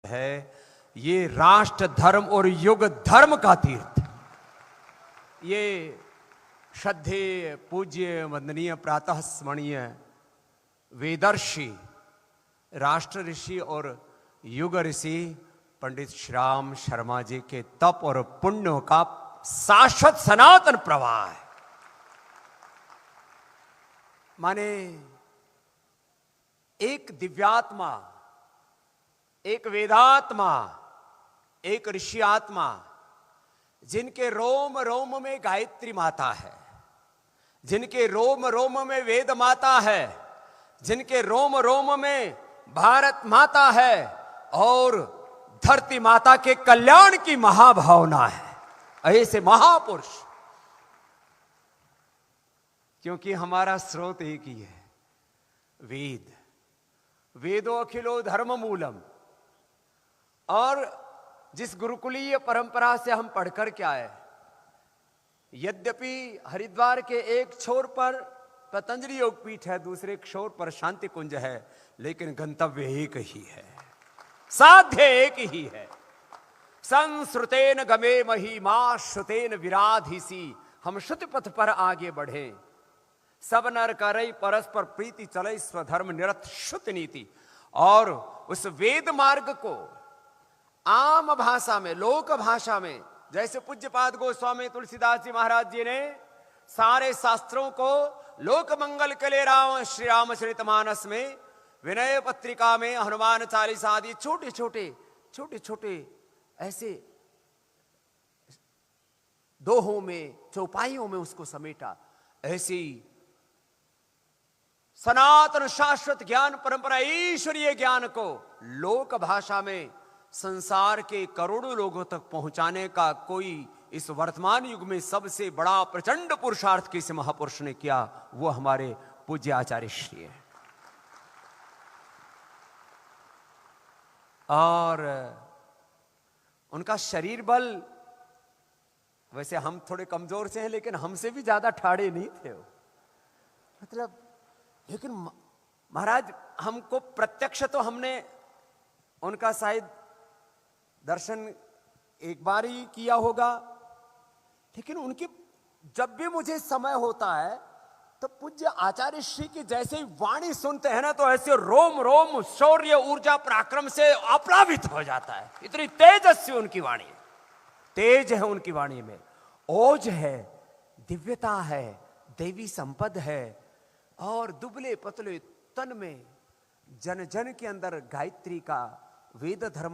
है। ये राष्ट्र धर्म और युग धर्म का तीर्थ। ये श्रद्धेय पूज्य वंदनीय प्रातः स्मरणीय वेदर्षि राष्ट्र ऋषि और युग ऋषि पंडित श्रीराम शर्मा जी के तप और पुण्यों का शाश्वत सनातन प्रवाह है। माने एक दिव्यात्मा, एक वेदात्मा, एक ऋषि आत्मा, जिनके रोम रोम में गायत्री माता है, जिनके रोम रोम में वेद माता है, जिनके रोम रोम में भारत माता है और धरती माता के कल्याण की महाभावना है। ऐसे महापुरुष, क्योंकि हमारा स्रोत एक ही है, वेद। वेदो अखिलो धर्म मूलम। और जिस गुरुकुलीय परंपरा से हम पढ़कर के आए, यद्यपि हरिद्वार के एक छोर पर पतंजलि योगपीठ है, दूसरे छोर पर शांति कुंज है, लेकिन गंतव्य एक ही है, साध्य एक ही है। संश्रुतेन गमे महिमा श्रुतेन विराधिसी। हम श्रुति पथ पर आगे बढ़े, सब नर करई परस्पर प्रीति चले स्वधर्म निरत श्रुति नीति। और उस वेद मार्ग को आम भाषा में, लोक भाषा में, जैसे पूज्यपाद गोस्वामी तुलसीदास जी महाराज जी ने सारे शास्त्रों को लोक मंगल के लिए श्री रामचरितमानस में, विनय पत्रिका में, हनुमान चालीसा आदि छोटे छोटे ऐसे दोहों में, चौपाइयों में उसको समेटा। ऐसी सनातन शाश्वत ज्ञान परंपरा, ईश्वरीय ज्ञान को लोक भाषा में संसार के करोड़ों लोगों तक पहुंचाने का कोई इस वर्तमान युग में सबसे बड़ा प्रचंड पुरुषार्थ किसी महापुरुष ने किया, वो हमारे पूज्य आचार्य श्री हैं। और उनका शरीर बल, वैसे हम थोड़े कमजोर से हैं, लेकिन हमसे भी ज्यादा ठाड़े नहीं थे वो। मतलब, लेकिन महाराज हमको प्रत्यक्ष तो हमने उनका शायद दर्शन एक बार ही किया होगा, लेकिन उनकी जब भी मुझे समय होता है तो पूज्य आचार्य श्री की जैसे ही वाणी सुनते हैं ना, तो ऐसे रोम रोम शौर्य ऊर्जा पराक्रम से अप्लावित हो जाता है। इतनी तेजस्वी उनकी वाणी, तेज है उनकी वाणी में, ओज है, दिव्यता है, देवी संपद है। और दुबले पतले तन में जन जन के अंदर गायत्री का, वेद धर्म